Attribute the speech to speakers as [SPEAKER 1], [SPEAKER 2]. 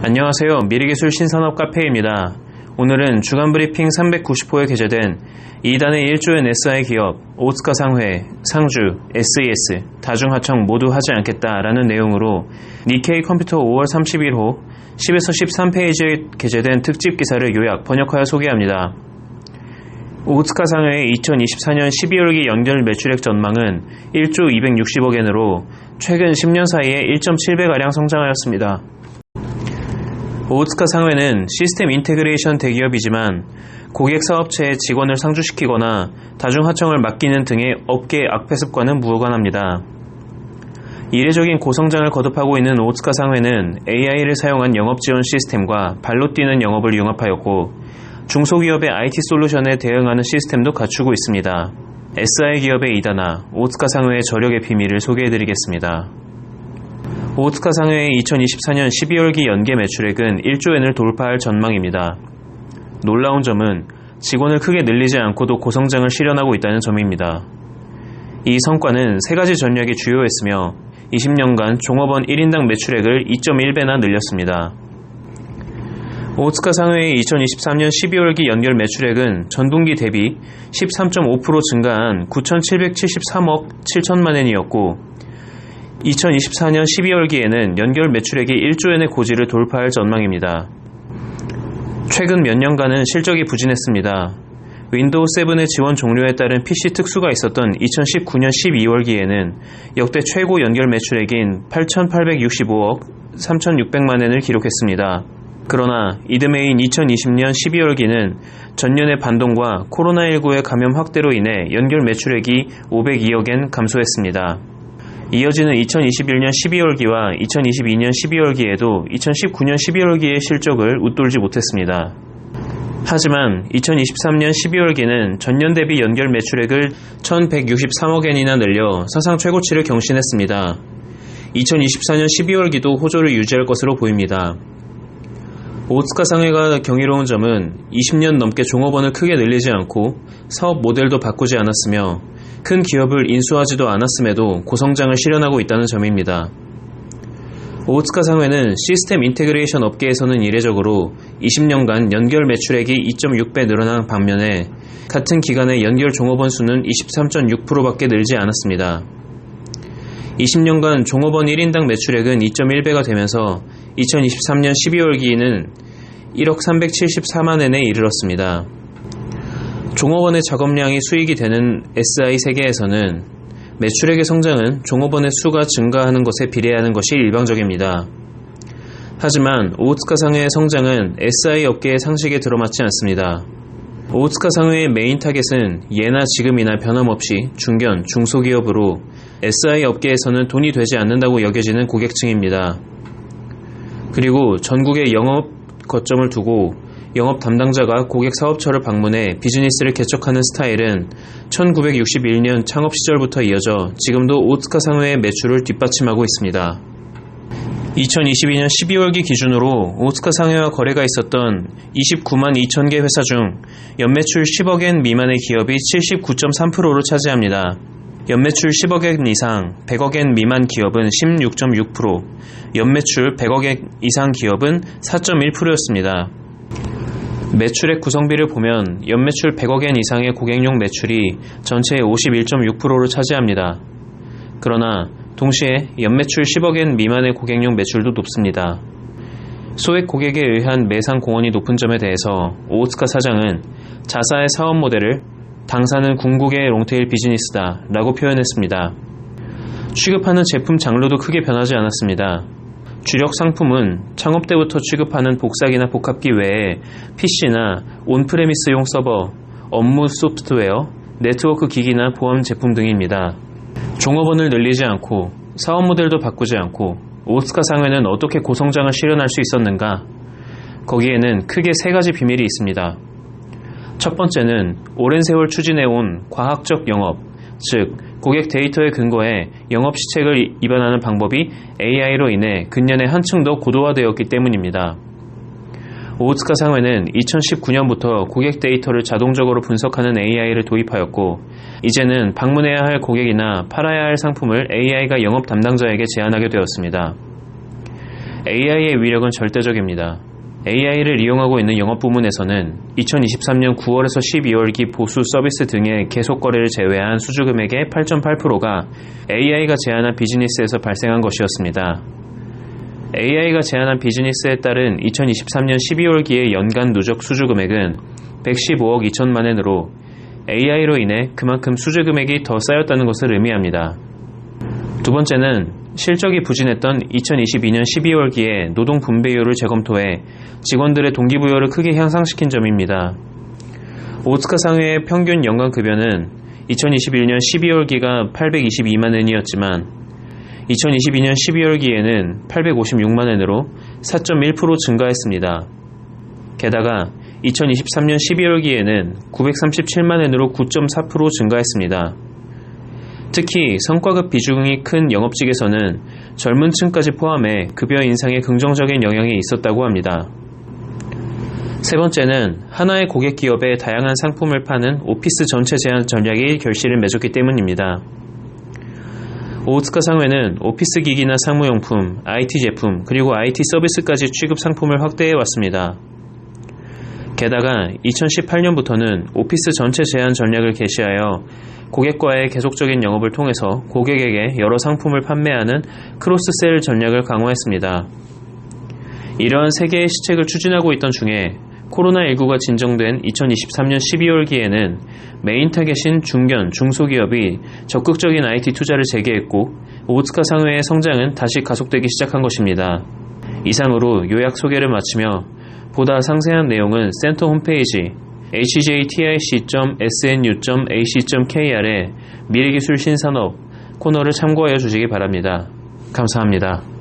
[SPEAKER 1] 안녕하세요. 미래기술 신산업 카페입니다. 오늘은 주간 브리핑 390호에 게재된 2단의 1조엔 SI 기업, 오츠카 상회, 상주, SES, 다중하청 모두 하지 않겠다라는 내용으로 니케이 컴퓨터 5월 31호 10에서 13페이지에 게재된 특집 기사를 요약, 번역하여 소개합니다. 오츠카 상회의 2024년 12월기 연결 매출액 전망은 1조 260억엔으로 최근 10년 사이에 1.7배가량 성장하였습니다. 오츠카 상회는 시스템 인테그레이션 대기업이지만 고객 사업체에 직원을 상주시키거나 다중하청을 맡기는 등의 업계 악폐 습관은 무관합니다. 이례적인 고성장을 거듭하고 있는 오츠카 상회는 AI를 사용한 영업 지원 시스템과 발로 뛰는 영업을 융합하였고 중소기업의 IT 솔루션에 대응하는 시스템도 갖추고 있습니다. SI 기업의 이단아, 오츠카 상회의 저력의 비밀을 소개해드리겠습니다. 오츠카 상회의 2024년 12월기 연계 매출액은 1조엔을 돌파할 전망입니다. 놀라운 점은 직원을 크게 늘리지 않고도 고성장을 실현하고 있다는 점입니다. 이 성과는 세 가지 전략이 주요했으며 20년간 종업원 1인당 매출액을 2.1배나 늘렸습니다. 오츠카 상회의 2023년 12월기 연결 매출액은 전분기 대비 13.5% 증가한 9,773억 7천만엔이었고 2024년 12월기에는 연결 매출액이 1조엔의 고지를 돌파할 전망입니다. 최근 몇 년간은 실적이 부진했습니다. 윈도우 7의 지원 종료에 따른 PC 특수가 있었던 2019년 12월기에는 역대 최고 연결 매출액인 8,865억 3,600만엔을 기록했습니다. 그러나 이듬해인 2020년 12월기는 전년의 반동과 코로나19의 감염 확대로 인해 연결 매출액이 502억엔 감소했습니다. 이어지는 2021년 12월기와 2022년 12월기에도 2019년 12월기의 실적을 웃돌지 못했습니다. 하지만 2023년 12월기는 전년 대비 연결 매출액을 1,163억엔이나 늘려 사상 최고치를 경신했습니다. 2024년 12월기도 호조를 유지할 것으로 보입니다. 오츠카 상회가 경이로운 점은 20년 넘게 종업원을 크게 늘리지 않고 사업 모델도 바꾸지 않았으며 큰 기업을 인수하지도 않았음에도 고성장을 실현하고 있다는 점입니다. 오츠카 상회는 시스템 인테그레이션 업계에서는 이례적으로 20년간 연결 매출액이 2.6배 늘어난 반면에 같은 기간의 연결 종업원 수는 23.6%밖에 늘지 않았습니다. 20년간 종업원 1인당 매출액은 2.1배가 되면서 2023년 12월기에는 1억 374만엔에 이르렀습니다. 종업원의 작업량이 수익이 되는 SI 세계에서는 매출액의 성장은 종업원의 수가 증가하는 것에 비례하는 것이 일반적입니다. 하지만 오츠카 상회의 성장은 SI 업계의 상식에 들어맞지 않습니다. 오츠카 상회의 메인 타겟은 예나 지금이나 변함없이 중견, 중소기업으로 SI 업계에서는 돈이 되지 않는다고 여겨지는 고객층입니다. 그리고 전국에 영업 거점을 두고 영업 담당자가 고객 사업처를 방문해 비즈니스를 개척하는 스타일은 1961년 창업 시절부터 이어져 지금도 오츠카 상회의 매출을 뒷받침하고 있습니다. 2022년 12월기 기준으로 오츠카 상회와 거래가 있었던 29만 2천 개 회사 중 연매출 10억엔 미만의 기업이 79.3%를 차지합니다. 연매출 10억엔 이상, 100억엔 미만 기업은 16.6%, 연매출 100억엔 이상 기업은 4.1%였습니다. 매출액 구성비를 보면 연매출 100억엔 이상의 고객용 매출이 전체의 51.6%를 차지합니다. 그러나 동시에 연매출 10억엔 미만의 고객용 매출도 높습니다. 소액 고객에 의한 매상 공헌이 높은 점에 대해서 오츠카 사장은 자사의 사업 모델을 당사는 궁극의 롱테일 비즈니스다 라고 표현했습니다. 취급하는 제품 장르도 크게 변하지 않았습니다. 주력 상품은 창업 때부터 취급하는 복사기나 복합기 외에 PC나 온프레미스용 서버, 업무 소프트웨어, 네트워크 기기나 보안 제품 등입니다. 종업원을 늘리지 않고 사업 모델도 바꾸지 않고 오츠카 상회는 어떻게 고성장을 실현할 수 있었는가? 거기에는 크게 세 가지 비밀이 있습니다. 첫 번째는 오랜 세월 추진해온 과학적 영업, 즉 고객 데이터에 근거해 영업 시책을 입안하는 방법이 AI로 인해 근년에 한층 더 고도화되었기 때문입니다. 오츠카 상회는 2019년부터 고객 데이터를 자동적으로 분석하는 AI를 도입하였고 이제는 방문해야 할 고객이나 팔아야 할 상품을 AI가 영업 담당자에게 제안하게 되었습니다. AI의 위력은 절대적입니다. AI를 이용하고 있는 영업부문에서는 2023년 9월에서 12월기 보수 서비스 등의 계속 거래를 제외한 수주 금액의 8.8%가 AI가 제안한 비즈니스에서 발생한 것이었습니다. AI가 제안한 비즈니스에 따른 2023년 12월기의 연간 누적 수주 금액은 115억 2천만 엔으로 AI로 인해 그만큼 수주 금액이 더 쌓였다는 것을 의미합니다. 두 번째는 실적이 부진했던 2022년 12월기에 노동 분배율을 재검토해 직원들의 동기부여를 크게 향상시킨 점입니다. 오스카 상회의 평균 연간 급여는 2021년 12월기가 822만 엔이었지만 2022년 12월기에는 856만 엔으로 4.1% 증가했습니다. 게다가 2023년 12월기에는 937만 엔으로 9.4% 증가했습니다. 특히 성과급 비중이 큰 영업직에서는 젊은 층까지 포함해 급여 인상에 긍정적인 영향이 있었다고 합니다. 세 번째는 하나의 고객 기업에 다양한 상품을 파는 오피스 전체 제한 전략이 결실을 맺었기 때문입니다. 오스카 상회는 오피스 기기나 사무용품, IT 제품, 그리고 IT 서비스까지 취급 상품을 확대해 왔습니다. 게다가 2018년부터는 오피스 전체 제한 전략을 개시하여 고객과의 계속적인 영업을 통해서 고객에게 여러 상품을 판매하는 크로스셀 전략을 강화했습니다. 이러한 세 개의 시책을 추진하고 있던 중에 코로나19가 진정된 2023년 12월기에는 메인 타겟인 중견, 중소기업이 적극적인 IT 투자를 재개했고 오스카 상회의 성장은 다시 가속되기 시작한 것입니다. 이상으로 요약 소개를 마치며 보다 상세한 내용은 센터 홈페이지 hjtic.snu.ac.kr의 미래기술 신산업 코너를 참고하여 주시기 바랍니다. 감사합니다.